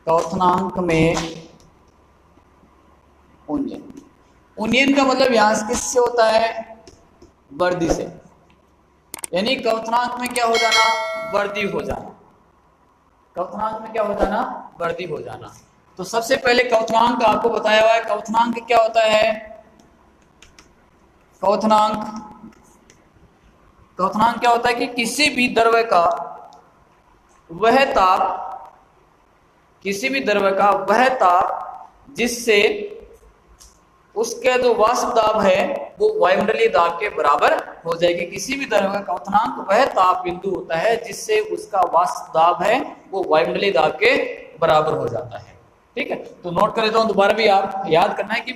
क्वथनांक में उन्नयन। उन्नयन का मतलब यहां से किससे होता है? वृद्धि से, यानी क्वथनांक में क्या हो जाना? वृद्धि हो जाना। क्वथनांक में क्या हो जाना? वृद्धि हो जाना। तो सबसे पहले क्वथनांक आपको बताया हुआ है। क्वथनांक क्या होता है? क्वथनांक क्वथनांक क्या होता है कि किसी भी द्रव्य का वह ताप, किसी भी द्रव्य का वह ताप जिससे उसका जो वाष्प दाब है वो वायुमंडलीय दाब के बराबर हो जाएगी। किसी भी द्रव्य का क्वथनांक वह ताप बिंदु होता है जिससे उसका वाष्प दाब है वो वायुमंडलीय दाब के बराबर हो जाता है। ठीक है, तो नोट कर लेता हूं, दोबारा भी आप याद करना है कि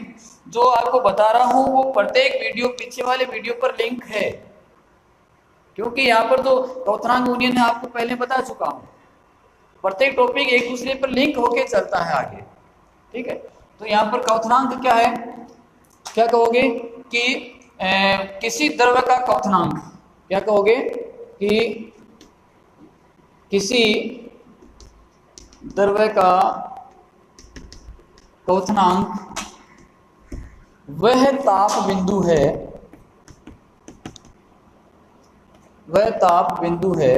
जो आपको बता रहा हूं वो प्रत्येक वीडियो, पीछे वाले वीडियो पर लिंक है, क्योंकि यहाँ पर तो क्वथनांक उन्नयन आपको पहले बता चुका हूं। प्रत्येक टॉपिक एक दूसरे पर लिंक होके चलता है आगे। ठीक है, तो यहाँ पर क्वथनांक क्या है? क्या कहोगे कि किसी द्रव्य का क्वथनांक, क्या कहोगे कि किसी द्रव्य का क्वथनांक वह ताप बिंदु है, वह ताप बिंदु है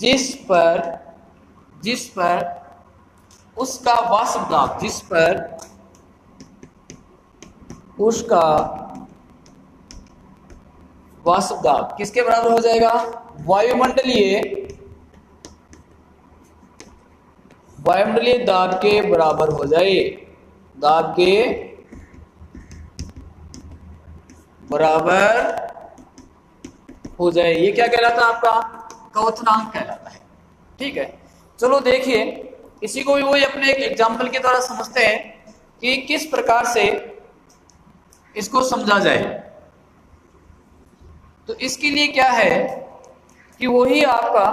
जिस पर उसका वाष्प दाब, जिस पर उसका वाष्प दाब किसके बराबर हो जाएगा? वायुमंडलीय दाब के बराबर हो जाए, दाब के बराबर हो जाए। ये क्या कहलाता है? आपका क्वथनांक कहलाता है। ठीक है, चलो देखिए, इसी को भी वही अपने एक एग्जाम्पल के द्वारा समझते हैं कि किस प्रकार से इसको समझा जाए। तो इसके लिए क्या है कि वही आपका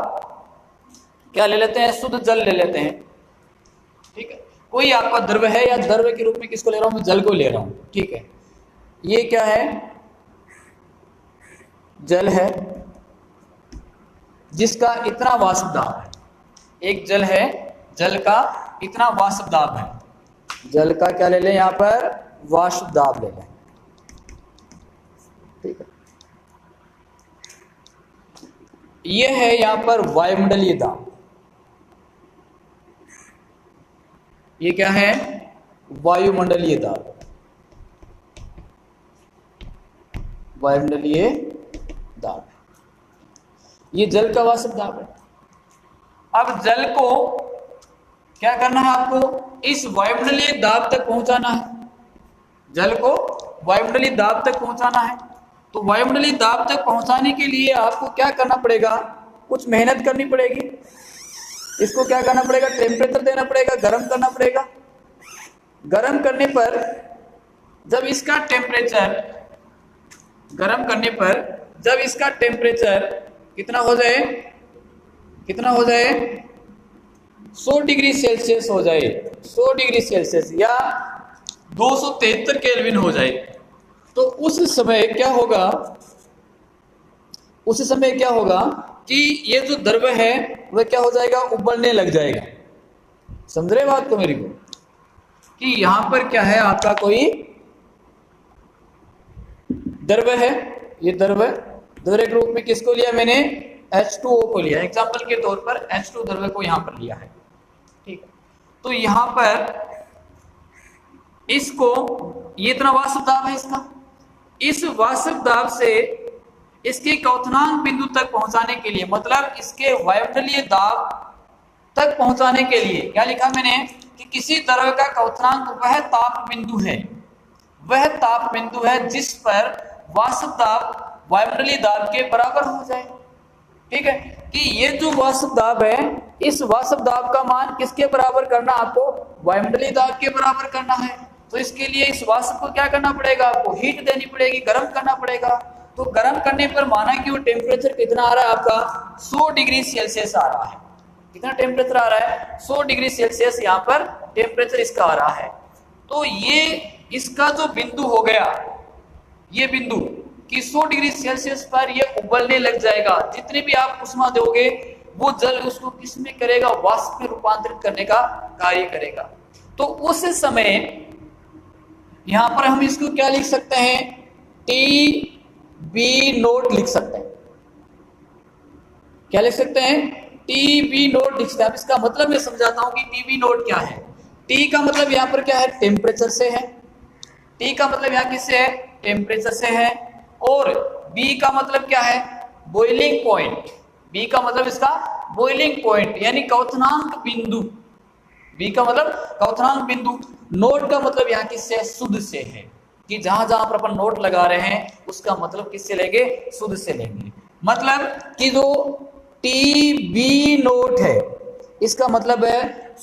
क्या ले लेते हैं? शुद्ध जल ले लेते हैं। ठीक है, कोई आपका द्रव्य है, या द्रव्य के रूप में किसको ले रहा हूं? मैं जल को ले रहा हूं। ठीक है, ये क्या है? जल है जिसका इतना वाष्प दाब है। एक जल है, जल का इतना वाष्प दाब है। जल का क्या ले लें? यहां पर वाष्प दाब ले लें। ठीक है, यह है यहां पर वायुमंडलीय दाब। ये क्या है? वायुमंडलीय दाब, वायुमंडलीय दाब। ये जल का वाष्प दाब है। अब जल को क्या करना है? आपको इस वायुमंडलीय दाब तक पहुंचाना है। जल को वायुमंडलीय दाब तक पहुंचाना है। तो वायुमंडलीय दाब तक पहुंचाने के लिए आपको क्या करना पड़ेगा? कुछ मेहनत करनी पड़ेगी। इसको क्या करना पड़ेगा? टेम्परेचर देना पड़ेगा, गर्म करना पड़ेगा। गर्म करने पर जब इसका टेम्परेचर, गर्म करने पर जब इसका टेम्परेचर कितना हो जाए? कितना हो जाए? 100 डिग्री सेल्सियस हो जाए, 100 डिग्री सेल्सियस या 273 केल्विन हो जाए, तो उस समय क्या होगा? उस समय क्या होगा कि ये जो द्रव्य है वह क्या हो जाएगा? उबलने लग जाएगा। समझ रहे बात को मेरी को? कि यहां पर क्या है? आपका कोई द्रव्य है। ये द्रव्य के रूप में किसको लिया मैंने? H2O को लिया। एग्जाम्पल के तौर पर H2 द्रव्य को यहां पर लिया है। ठीक है, तो यहां पर इसको, ये इतना वाष्प दाब है इसका, इस वाष्प दाब से इसके क्वथनांक बिंदु तक पहुंचाने के लिए, मतलब इसके वायुमंडलीय दाब तक पहुंचाने के लिए क्या लिखा मैंने? कि किसी द्रव्य का क्वथनांक वह ताप बिंदु है, वह ताप बिंदु है जिस पर वाष्प दाब वायुमंडलीय दाब के बराबर हो जाए। ठीक है, कि ये जो वाष्प दाब है, इस वाष्प दाब का मान किसके बराबर करना? आपको वायुमंडलीय दाब के बराबर करना है। तो इसके लिए इस वाष्प को क्या करना पड़ेगा? आपको हीट देनी पड़ेगी, गर्म करना पड़ेगा। तो गर्म करने पर माना कि वो टेम्परेचर कितना आ रहा है? आपका 100 डिग्री सेल्सियस आ रहा है। कितना टेम्परेचर आ रहा है? 100 डिग्री सेल्सियस यहाँ पर टेम्परेचर इसका आ रहा है। तो ये इसका जो बिंदु हो गया, ये बिंदु कि 100 डिग्री सेल्सियस पर ये उबलने लग जाएगा। जितनी भी आप उष्मा दोगे वो जल उसको किस में करेगा, वाष्प में रूपांतरित करने का कार्य करेगा। तो उस समय यहां पर हम इसको क्या लिख सकते हैं, टी बी नोट लिख सकते हैं। क्या लिख सकते हैं, टी बी नोट लिख सकते हैं। अब इसका मतलब मैं समझाता हूं कि टी बी नोट क्या है। टी का मतलब यहां पर क्या है, टेम्परेचर से है। टी का मतलब यहां किससे है, टेम्परेचर से है। और बी का मतलब क्या है, बॉइलिंग पॉइंट। बी का मतलब इसका बॉइलिंग पॉइंट यानी क्वथनांक बिंदु। बी का मतलब क्वथनांक बिंदु। नोट का मतलब यहाँ किससे है, शुद्ध से है, कि जहां जहां पर अपन नोट लगा रहे हैं उसका मतलब किससे लेंगे, शुद्ध से लेंगे। मतलब कि जो टी बी नोट है इसका मतलब है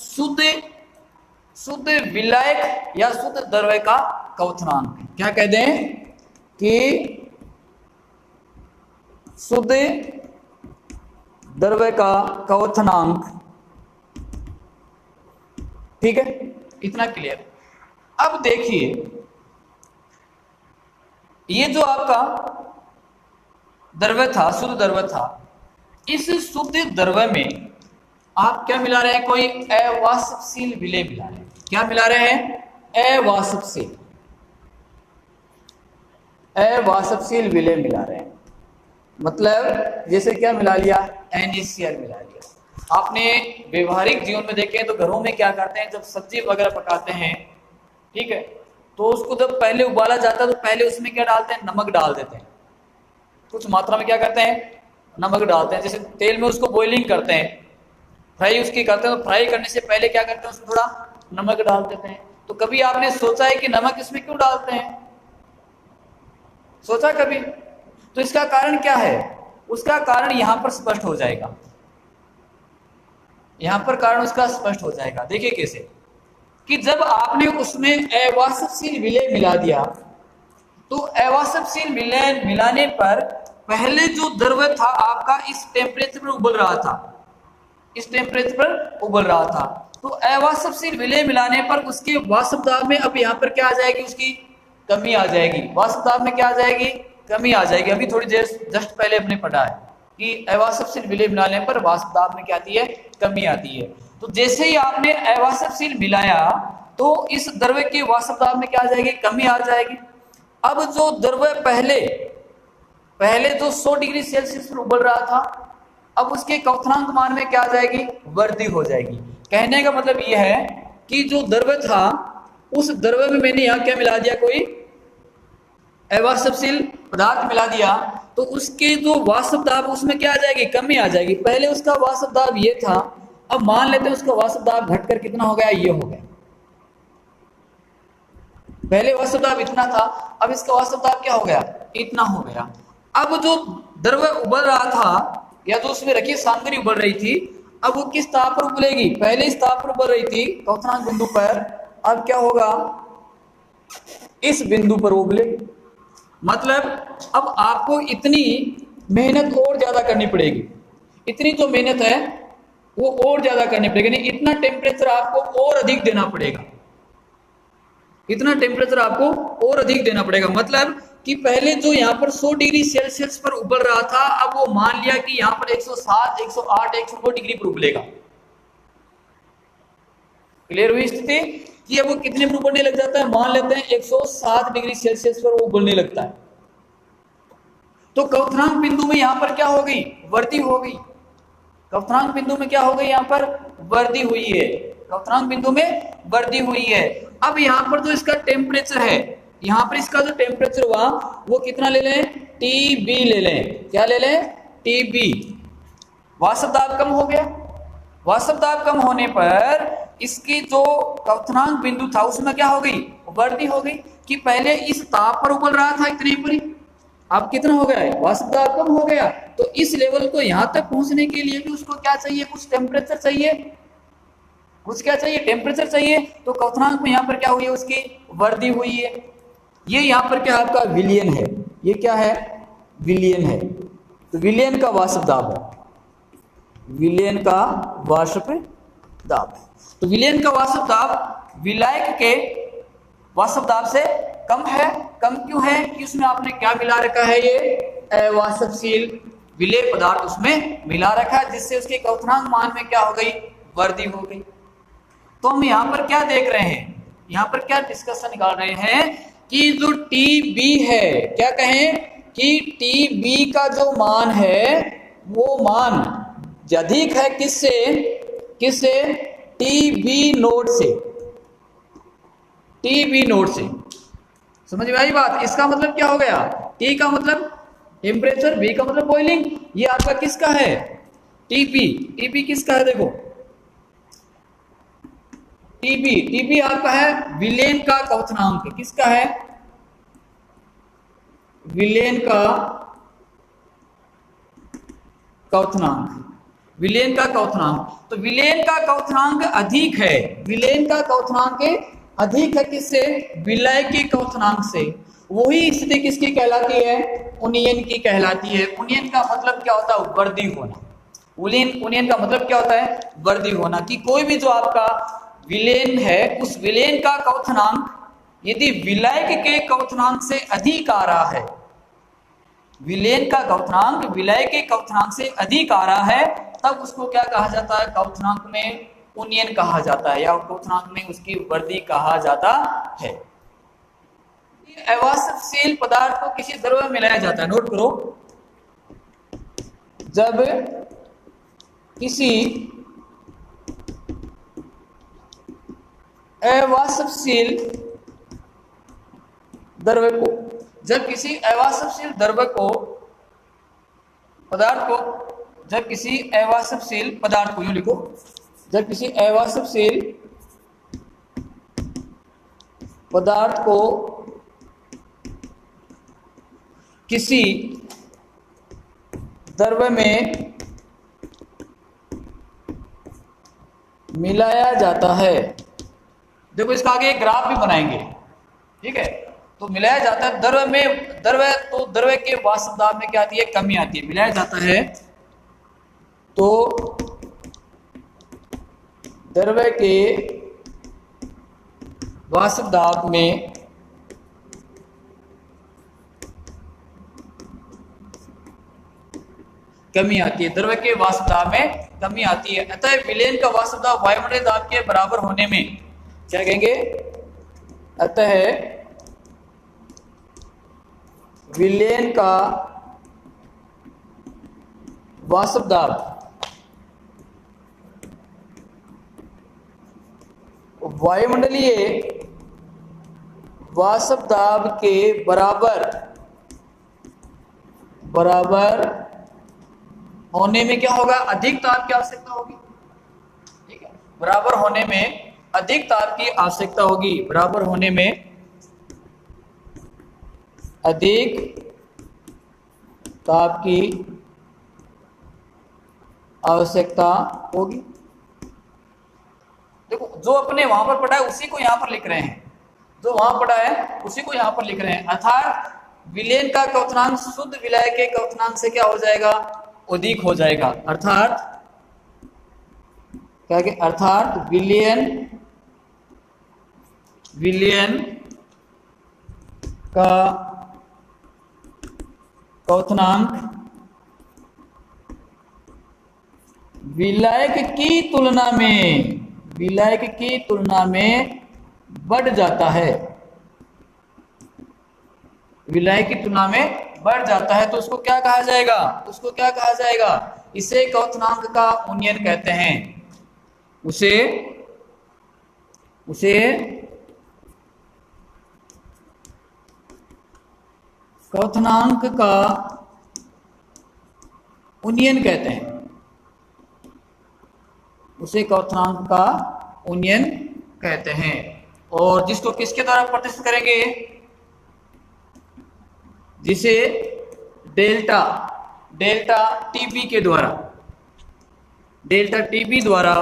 शुद्ध विलायक या शुद्ध द्रव्य का क्वथनांक। क्या कह दें कि शुद्ध द्रव्य का क्वथनांक। ठीक है, इतना क्लियर। अब देखिए ये जो आपका द्रव्य था, शुद्ध द्रव्य था, इस शुद्ध द्रव्य में आप क्या मिला रहे हैं, कोई अवाष्पशील विलेय मिला रहे हैं। क्या मिला रहे हैं, अवाष्पशील विलेय मिला रहे हैं। मतलब जैसे क्या मिला लिया, NaCl मिला लिया। आपने व्यवहारिक जीवन में देखें तो घरों में क्या करते हैं, जब सब्जी वगैरह पकाते हैं, ठीक है, तो उसको जब पहले उबाला जाता है तो पहले उसमें क्या डालते हैं, नमक डाल देते हैं। कुछ मात्रा में क्या करते हैं, नमक डालते हैं। जैसे तेल में उसको बॉइलिंग करते हैं, फ्राई उसकी करते हैं, तो फ्राई करने से पहले क्या करते हैं, उसमें थोड़ा नमक डाल देते हैं। तो कभी आपने सोचा है कि नमक इसमें क्यों डालते हैं, सोचा कभी? तो इसका कारण क्या है, उसका कारण यहां पर स्पष्ट हो जाएगा। यहां पर कारण उसका स्पष्ट हो जाएगा। देखिए कैसे, कि जब आपने उसमें अवाष्पशील विलेय मिला दिया तो अवाष्पशील विलेय मिलाने पर पहले जो द्रव्य था आपका इस टेम्परेचर पर उबल रहा था, इस टेम्परेचर पर उबल रहा था। तो अवाष्पशील विलेय मिलाने पर उसके वाष्प दाब में अब यहाँ पर क्या आ जाएगी, उसकी कमी आ जाएगी। वाष्प दाब में क्या आ जाएगी, कमी आ जाएगी। अभी थोड़ी देर जस्ट पहले हमने पढ़ा है कि अवाष्पशील विलेय मिलाने पर वाष्प दाब में क्या आती है, कमी आती है। तो जैसे ही आपने अवाष्पशील मिलाया तो इस द्रव्य के वाष्प दाब में क्या आ जाएगी, कमी आ जाएगी। अब जो द्रव्य पहले जो 100 डिग्री सेल्सियस पर उबल रहा था, अब उसके क्वथनांक मान में क्या आ जाएगी, वृद्धि हो जाएगी। कहने का मतलब यह है कि जो द्रव्य था उस द्रव्य में मैंने यहाँ क्या मिला दिया, कोई अवाष्पशील पदार्थ मिला दिया, तो उसके जो वाष्प दाब उसमें क्या आ जाएगी, कमी आ जाएगी। पहले उसका वाष्प दाब ये था, अब मान लेते हैं उसका वाष्प दाब घटकर कितना हो गया, ये हो गया। पहले वाष्प दाब इतना था, अब इसका वाष्प दाब क्या हो गया, इतना हो गया। अब जो द्रव्य उबल रहा था या जो उसमें रखी सामग्री उबल रही थी, अब वो किस ताप पर उबलेगी, पहले इस ताप पर उबल रही थी क्वथनांक बिंदु पर, अब क्या होगा, इस बिंदु पर उबलेगी। मतलब अब आपको इतनी मेहनत और ज्यादा करनी पड़ेगी, इतनी जो मेहनत है वो और ज्यादा करनी पड़ेगी, नहीं इतना टेम्परेचर आपको और अधिक देना पड़ेगा, इतना टेम्परेचर आपको और अधिक देना पड़ेगा। मतलब कि पहले जो यहाँ पर 100 डिग्री सेल्सियस पर उबल रहा था, अब वो मान लिया कि यहाँ पर 107, 108, 109 डिग्री पर उबलेगा। क्लियर हुई स्थिति कि अब वो कितने पर उबलने लग जाता है, मान लेते हैं 107 डिग्री सेल्सियस पर वो उबलने लगता है। तो क्वथनांक बिंदु में यहाँ पर क्या हो गई, वृद्धि हो गई। क्वथनांक बिंदु में क्या हो गई, यहाँ पर वृद्धि हुई है, क्वथनांक बिंदु में वृद्धि हुई है। अब यहाँ पर जो इसका टेम्परेचर है, यहाँ पर इसका जो टेम्परेचर हुआ वो कितना ले लें, TB ले लें। क्या ले लें, TB। वाष्प दाब कम हो गया, वाष्प दाब कम होने पर इसकी जो क्वथनांक बिंदु था उसमें क्या हो गई, वृद्धि हो गई। कि पहले इस ताप पर उबल रहा था इतने पर ही, अब कितना हो गया है, वाष्प दाब कम हो गया। तो इस लेवल को यहां तक पहुंचने के लिए भी उसको क्या चाहिए, कुछ टेम्परेचर चाहिए, कुछ क्या चाहिए, टेम्परेचर चाहिए। तो क्वथनांक में यहाँ पर क्या हुई है, उसकी वृद्धि हुई है। ये यहाँ पर क्या आपका विलियन है, ये क्या है, विलियन है। तो विलियन का वाष्प दाब है, विलियन का वाष्प दाब है। तो विलियन का वाष्प दाब विलायक के वाष्प दाब से कम है। कम क्यों है, कि उसमें आपने क्या मिला रखा है, ये अवाष्पशील विलेय पदार्थ उसमें मिला रखा है, जिससे उसके क्वथनांक मान में क्या हो गई, वृद्धि हो गई। तो हम यहाँ पर क्या देख रहे हैं, यहाँ पर क्या डिस्कशन निकाल रहे हैं कि जो TB है, क्या कहें कि TB का जो मान है वो मान अधिक है किससे, किससे, TB नोड से, TB नोड से। समझ में आई बात? इसका मतलब क्या हो गया, T का मतलब टेम्परेचर, B का मतलब बॉइलिंग, ये आपका किसका है, TB किसका है, देखो TB आपका है विलेन का क्वथनांक, किसका है, विलेन का क्वथनांक, विलेन का क्वथनांक। तो विलेन का क्वथनांक अधिक है, विलेन का क्वथनांक अधिक है किससे, विलय के क्वथनांक से। वही स्थिति किसकी कहलाती है, उन्नयन की कहलाती है। उन्नयन का मतलब क्या होता है, वृद्धि होना। उन्नयन का मतलब क्या होता है, वृद्धि होना। कि कोई भी जो आपका विलेन है, उस विलेन का क्वथनांक यदि विलय के क्वथनांक से अधिक आ रहा है, विलेन का क्वथनांक विलय के क्वथनांक से अधिक आ रहा है, तब उसको क्या कहा जाता है, क्वथनांक में उन्नयन कहा जाता है, या क्वथनांक में उसकी वृद्धि कहा जाता है। अवाष्पशील पदार्थ को किसी द्रव्य में मिलाया जाता है, नोट करो, जब किसी अवाष्पशील द्रव्य को, जब किसी अवाष्पशील द्रव्य को, पदार्थ को, जब किसी अवाष्पशील पदार्थ को, यूं लिखो, जब किसी अवाष्पशील पदार्थ को किसी द्रव्य में मिलाया जाता है, देखो इसका आगे एक ग्राफ भी बनाएंगे, ठीक है। तो मिलाया जाता है द्रव्य में, तो द्रव्य के वाष्प दाब में क्या आती है, कमी आती है। मिलाया जाता है तो द्रव्य के वाष्प दाब में कमी आती है, द्रव्य के वाष्प दाब में कमी आती है। अतः विलेन का वाष्प दाब वायुमंडलीय दाब के बराबर होने में क्या कहेंगे, अतः विलेन का वाष्प दाब वायुमंडलीय वाष्प दाब के बराबर होने में क्या होगा, अधिक ताप की आवश्यकता होगी, ठीक है। बराबर होने में अधिक ताप की आवश्यकता होगी, बराबर होने में अधिक ताप की आवश्यकता होगी। देखो जो अपने वहां पर पढ़ा है उसी को यहां पर लिख रहे हैं, जो वहां पढ़ा है उसी को यहां पर लिख रहे हैं। अर्थात विलेन का क्वथनांक शुद्ध विलय के क्वथनांक से क्या हो जाएगा, अधिक हो जाएगा। अर्थात क्या कि अर्थात विलेन का क्वथनांक विलायक की तुलना में बढ़ जाता है, विलायक की तुलना में बढ़ जाता है। तो उसको क्या कहा जाएगा, उसको क्या कहा जाएगा, इसे क्वथनांक का उन्नयन कहते हैं। उसे क्वथनांक का उन्नयन कहते हैं, उसे क्वथनांक का उन्नयन कहते हैं। और जिसको किसके द्वारा प्रतिष्ठित करेंगे, जिसे डेल्टा टीबी के द्वारा, डेल्टा टीबी द्वारा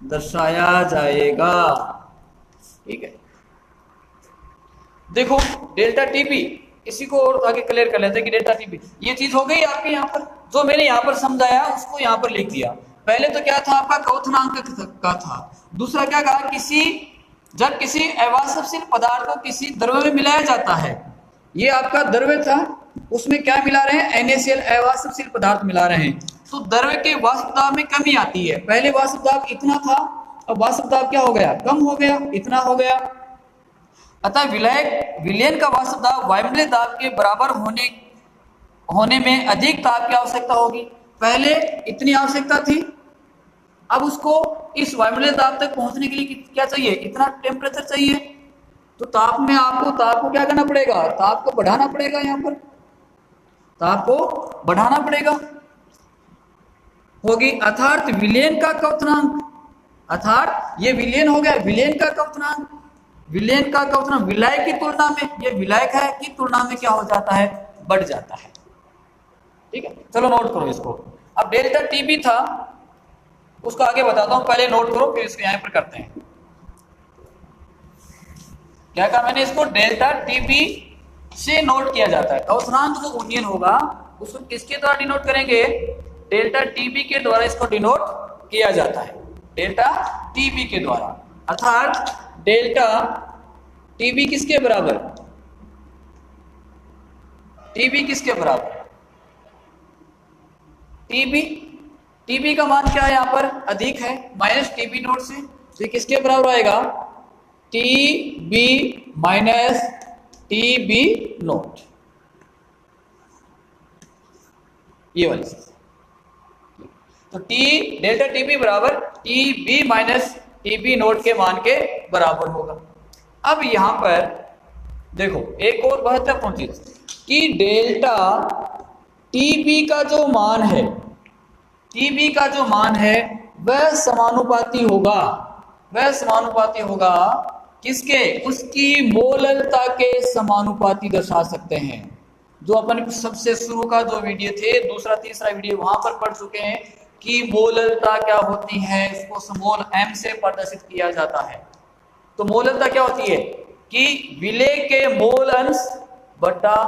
दर्शाया जाएगा, ठीक है। देखो डेल्टा टीबी, इसी को और आगे क्लियर कर लेते हैं कि डेल्टा टीबी ये चीज हो गई आपके यहाँ पर, जो मैंने यहाँ पर समझाया उसको यहाँ पर लिख दिया। पहले तो क्या था आपका क्वथनांक का था, दूसरा क्या कहा, जब किसी अवाष्पशील पदार्थ को किसी द्रव्य में मिलाया जाता है, ये आपका द्रव्य था, उसमें क्या मिला रहे हैं, NaCl अवाष्पशील पदार्थ मिला रहे हैं, तो द्रव्य के वाष्प दाब में कमी आती है। पहले वाष्प दाब इतना था, अब वाष्प दाब क्या हो गया, कम हो गया, इतना हो गया। अतः विलयन का वाष्प दाब वायुमंडलीय दाब के बराबर होने में अधिक ताप की आवश्यकता होगी। पहले इतनी आवश्यकता थी, अब उसको इस वायुमंडलीय दाब तक पहुंचने के लिए क्या चाहिए, इतना टेम्परेचर चाहिए। तो ताप में आपको ताप को क्या करना पड़ेगा, ताप को बढ़ाना पड़ेगा, यहाँ पर ताप को बढ़ाना पड़ेगा होगी। अर्थात विलयन का क्वथनांक, अर्थात ये विलयन हो गया, विलयन का क्वथनांक, विलयन का क्वथनांक विलायक की तुलना में, ये विलायक है की तुलना में क्या हो जाता है, बढ़ जाता है। ठीक है, चलो नोट करो इसको। अब डेल्टा टीबी था, उसको आगे बताता हूं, पहले नोट करो फिर इसको यहां पर करते हैं। क्या कहा मैंने, इसको डेल्टा टीबी से नोट किया जाता है। क्वथनांक जो गुणन होगा उसको किसके द्वारा डिनोट करेंगे, डेल्टा टीबी के द्वारा इसको डिनोट किया जाता है, डेल्टा टीबी के द्वारा। अर्थात डेल्टा टीबी किसके बराबर, टीबी किसके बराबर, टीबी का मान क्या है, यहां पर अधिक है, माइनस टीबी नोट से, तो ये किसके बराबर आएगा, टीबी माइनस टीबी नोट, ये वाली चीज। तो डेल्टा टीबी बराबर टीबी माइनस टीबी नोट के मान के बराबर होगा। अब यहां पर देखो एक और महत्वपूर्ण चीज कि डेल्टा टीबी का जो मान है, टीबी का जो मान है वह समानुपाती होगा, वह समानुपाती होगा किसके, उसकी मोललता के समानुपाती दर्शा सकते हैं। जो अपन सबसे शुरू का जो वीडियो थे, दूसरा तीसरा वीडियो, वहां पर पढ़ चुके हैं कि मोललता क्या होती है, इसको स्मॉल m से प्रदर्शित किया जाता है। तो मोललता क्या होती है कि विलेय के मोल अंश बटा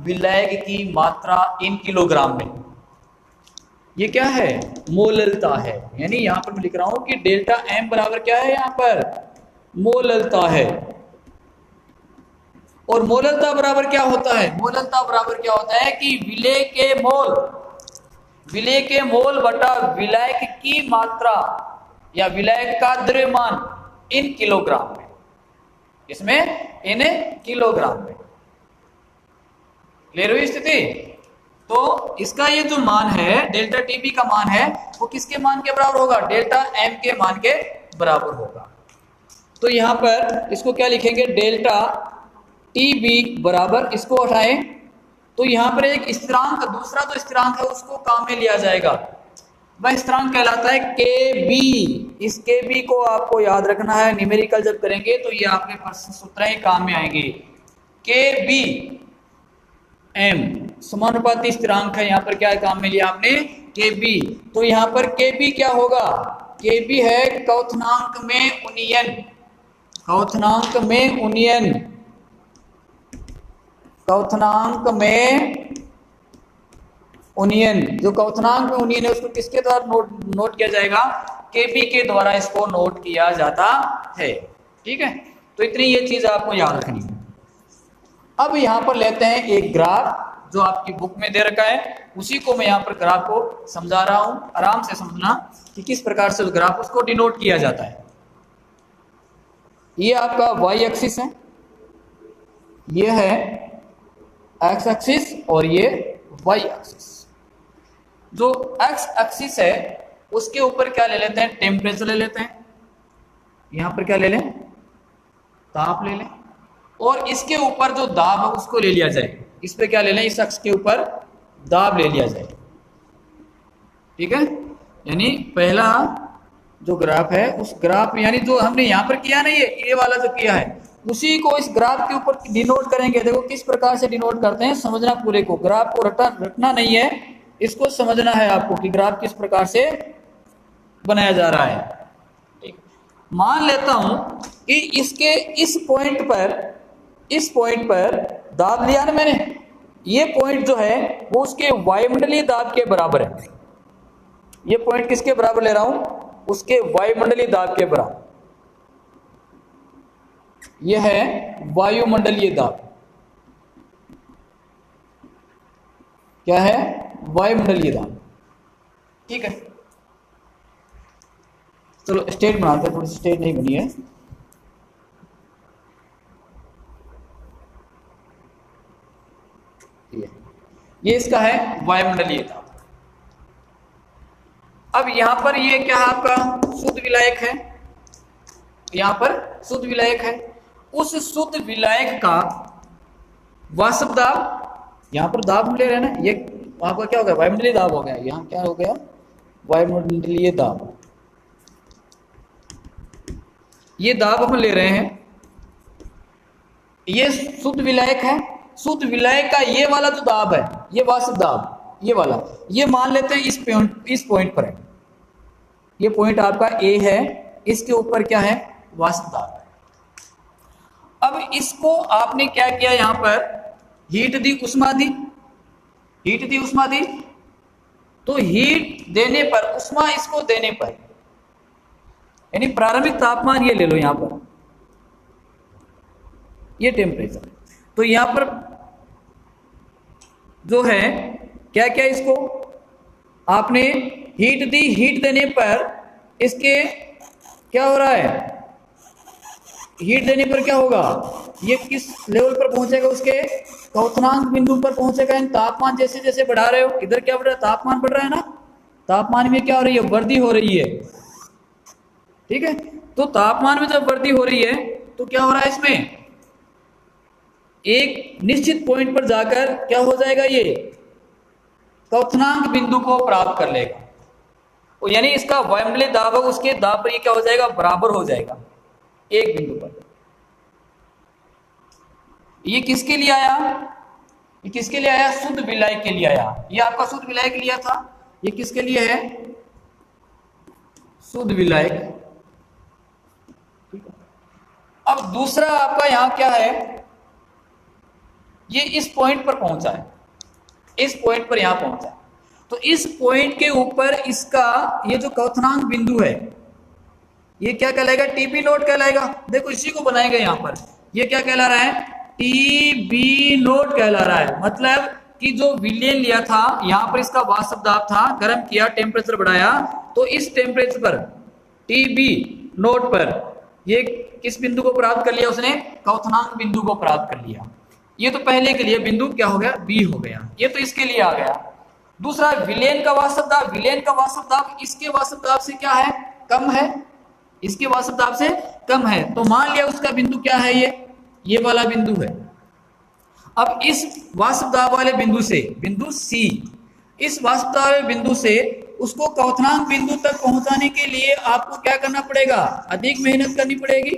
विलायक की मात्रा इन किलोग्राम में, ये क्या है, मोललता है। यानी यहां पर मैं लिख रहा हूं कि डेल्टा m बराबर क्या है, यहां पर मोललता है। और मोललता बराबर क्या होता है, मोललता बराबर क्या होता है कि विलेय के मोल बटा विलायक की मात्रा या विलायक का द्रव्यमान इन किलोग्राम में, इसमें इन किलोग्राम में ले रही स्थिति। तो इसका ये जो मान है, डेल्टा टीबी का मान है, वो किसके मान के बराबर होगा, डेल्टा एम के मान के बराबर होगा। तो यहां पर इसको क्या लिखेंगे, डेल्टा टीबी बराबर, इसको हटाएं तो यहां पर एक स्थिरांक, दूसरा जो स्थिरांक है उसको काम में लिया जाएगा, वह स्थिरांक कहलाता है के बी। इस के बी को आपको याद रखना है, न्यूमेरिकल जब करेंगे तो ये आपके प्रश्न सूत्र ही काम में आएंगे। के बी एम समानुपाती स्थिरांक है, यहाँ पर क्या काम में लिया आपने, के बी। तो यहाँ पर के बी क्या होगा, के बी है क्वथनांक में उन्नयन, क्वथनांक में उन्नयन, क्वथनांक में उन्नयन। जो क्वथनांक में उन्नयन है उसको किसके द्वारा नोट किया जाएगा, के बी के द्वारा इसको नोट किया जाता है। ठीक है, तो इतनी ये चीज आपको याद रखनी है। अब यहाँ पर लेते हैं एक ग्राफ जो आपकी बुक में दे रखा है, उसी को मैं यहाँ पर ग्राफ को समझा रहा हूं, आराम से समझना कि किस प्रकार से उस ग्राफ उसको डिनोट किया जाता है। ये आपका वाई एक्सिस है, ये है एक्स एक्सिस और ये वाई एक्सिस। जो एक्स एक्सिस है उसके ऊपर क्या ले लेते हैं, टेम्परेचर ले लेते हैं, यहां पर क्या ले लें, ताप ले लें, और इसके ऊपर जो दाब है उसको ले लिया जाए, इस पे क्या ले लें, इस अक्ष के ऊपर दाब ले लिया जाए। ठीक है, यानी पहला जो ग्राफ है उस ग्राफ में, यानी जो हमने यहां पर किया ना, ये वाला जो किया है उसी को इस ग्राफ के ऊपर डिनोट करेंगे। देखो किस प्रकार से डिनोट करते हैं, समझना पूरे को, ग्राफ को रटना नहीं है, इसको समझना है आपको कि ग्राफ किस प्रकार से बनाया जा रहा है। ठीक, मान लेता हूं कि इसके इस पॉइंट पर दाब लिया ना मैंने, ये पॉइंट जो है वो उसके वायुमंडलीय दाब के बराबर है। ये पॉइंट किसके बराबर ले रहा हूं, उसके वायुमंडलीय दाब के बराबर। यह है वायुमंडलीय दाब। क्या है, वायुमंडलीय दाब। ठीक है, चलो स्टेट बनाते हैं, थोड़ी सी स्टेट नहीं बनी है। ये इसका है वायुमंडलीय दाब। अब यहां पर ये क्या है, आपका शुद्ध विलायक है, यहां पर शुद्ध विलायक है। उस शुद्ध विलायक का वाष्प दाब, यहां पर दाब हम ले रहे हैं ना, ये आपका क्या हो गया, वायुमंडलीय दाब हो गया। यहां क्या हो गया, वायुमंडलीय दाब। ये दाब हम ले रहे हैं, ये शुद्ध विलायक है। शुद्ध विलायक का ये वाला जो दाब है, ये वाष्प दाब, ये वाला, ये मान लेते हैं इस पॉइंट पर है। ये पॉइंट आपका ए है, इसके ऊपर क्या है, वाष्प दाब। अब इसको आपने क्या किया, यहां पर हीट दी, उष्मा दी, हीट दी, उष्मा दी। तो हीट देने पर, उष्मा इसको देने पर, यानी प्रारंभिक तापमान ये ले लो यहां पर, ये टेम्परेचर। तो यहां पर जो है क्या क्या, इसको आपने हीट दी, हीट देने पर इसके क्या हो रहा है, हीट देने पर क्या होगा, ये किस लेवल पर पहुंचेगा, उसके क्वथनांक बिंदु पर पहुंचेगा। तापमान जैसे जैसे बढ़ा रहे हो, इधर क्या बढ़ रहा है, तापमान बढ़ रहा है ना, तापमान में क्या हो रही है, वृद्धि हो रही है। ठीक है, तो तापमान में जब वृद्धि हो रही है तो क्या हो रहा है, इसमें एक निश्चित पॉइंट पर जाकर क्या हो जाएगा, ये क्वथनांक बिंदु को प्राप्त कर लेगा। तो यानी इसका वायुमंडलीय दाब है, उसके दाब पर ये क्या हो जाएगा, बराबर हो जाएगा एक बिंदु पर। ये किसके लिए आया, ये किसके लिए आया, शुद्ध विलायक के लिए आया। ये आपका शुद्ध विलायक लिया था, ये किसके लिए है, शुद्ध विलायक। अब दूसरा आपका यहां क्या है, ये इस पॉइंट पर पहुंचा है, इस पॉइंट पर यहां पहुंचा है। तो इस पॉइंट के ऊपर इसका ये जो क्वथनांक बिंदु है, ये क्या कहलाएगा, टीबी नोट कहलाएगा। देखो इसी को बनाएगा यहां पर, ये क्या कहला रहा है, टीबी नोट कहला रहा है। मतलब कि जो विलयन लिया था, यहां पर इसका वाष्प दाब था, गर्म किया, टेम्परेचर बढ़ाया, तो इस टेम्परेचर पर, टीबी नोट पर, ये किस बिंदु को प्राप्त कर लिया उसने, क्वथनांक बिंदु को प्राप्त कर लिया। ये तो पहले के लिए बिंदु क्या हो गया, बी हो गया। ये तो इसके लिए आ गया। दूसरा विलयन का वाष्प दाब, विलयन का वाष्प दाब इसके वाष्प दाब से क्या है, कम है, इसके वाष्प दाब से कम है। तो मान लिया उसका बिंदु क्या है, ये वाला बिंदु है। अब इस वाष्प दाब वाले बिंदु से, बिंदु सी, इस वाष्प दाब वाले बिंदु से उसको क्वथनांक बिंदु तक पहुंचाने के लिए आपको क्या करना पड़ेगा, अधिक मेहनत करनी पड़ेगी।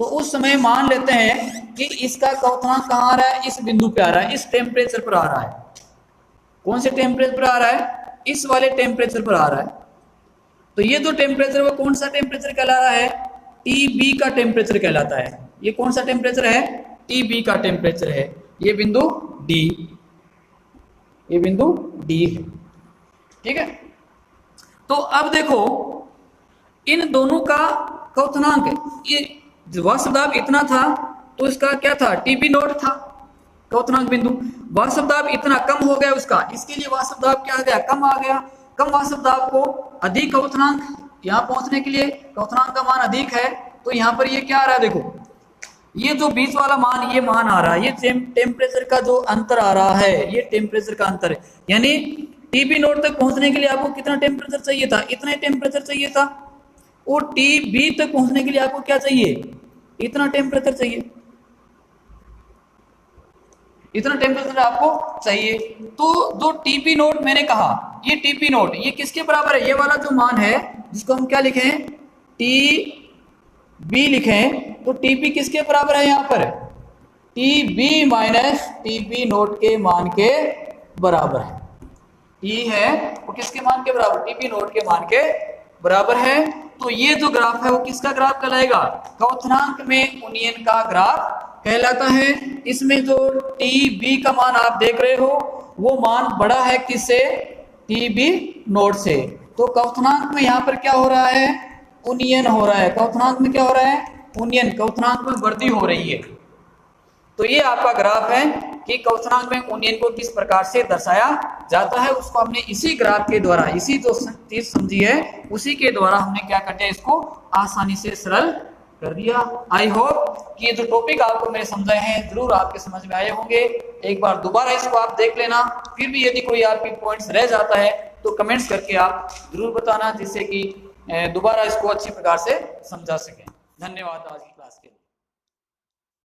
तो उस समय मान लेते हैं कि इसका क्वथनांक कहाँ आ रहा है, इस बिंदु पे आ रहा है, इस टेम्परेचर पर आ रहा है। कौन से टेम्परेचर पर आ रहा है, इस वाले टेम्परेचर पर आ रहा है। तो ये जो टेम्परेचर वो कौन सा टेम्परेचर कहला रहा है, टीबी का टेम्परेचर कहलाता है। ये कौन सा टेम्परेचर है, टीबी का टेम्परेचर है। ये बिंदु डी, ये बिंदु डी है। ठीक है, तो अब देखो इन दोनों का क्वथनांक, ये वाष्प दाब इतना था तो इसका क्या था, टीबी नोट था क्वथनांक बिंदु। वाष्प दाब इतना कम हो गया उसका, इसके लिए वाष्प दाब क्या आ गया, कम आ गया। कम वाष्प दाब को अधिक क्वथनांक, यहां पहुंचने के लिए क्वथनांक का मान अधिक है, तो यहां पर ये क्या आ रहा है, देखो ये जो बीच वाला मान, ये मान आ रहा है, ये टेम्परेचर का जो अंतर आ रहा है, ये टेम्परेचर का अंतर है। यानी टीबी नोट तक पहुंचने के लिए आपको कितना टेम्परेचर चाहिए था, इतना ही टेम्परेचर चाहिए था। और टीबी तक पहुंचने के लिए आपको क्या चाहिए, इतना टेम्परेचर चाहिए, इतना टेम्परेचर आपको चाहिए। तो जो टीपी नोट मैंने कहा, ये टीपी नोट ये किसके बराबर है, ये वाला जो मान है जिसको हम क्या लिखें, टी बी लिखें, तो टीपी किसके बराबर है, यहाँ पर टीबी माइनस टीपी नोट के मान के बराबर है। टी है वो किसके मान के बराबर, टीपी नोट के मान के बराबर है। तो ये जो ग्राफ है वो किसका ग्राफ कहलाएगा, क्वथनांक में उन्नयन का ग्राफ कहलाता है। इसमें जो टीबी का मान आप देख रहे हो वो मान बड़ा है किससे, टीबी नोट से। तो क्वथनांक में यहाँ पर क्या हो रहा है, उन्नयन हो रहा है। क्वथनांक में क्या हो रहा है, उन्नयन, क्वथनांक में वृद्धि हो रही है। तो ये आपका ग्राफ है कि क्वेश्चनांक में यूनियन को किस प्रकार से दर्शाया जाता है, उसको हमने इसी ग्राफ के द्वारा, इसी जो चीज समझी है उसी के द्वारा हमने क्या कर दिया, इसको आसानी से सरल कर दिया। आई होप कि ये जो टॉपिक आपको मैंने समझाए हैं जरूर आपके समझ में आए होंगे। एक बार दोबारा इसको आप देख लेना, फिर भी यदि कोई आपके पॉइंट्स रह जाता है तो कमेंट्स करके आप जरूर बताना, जिससे कि दोबारा इसको अच्छी प्रकार से समझा सकें। धन्यवाद आज की क्लास के लिए।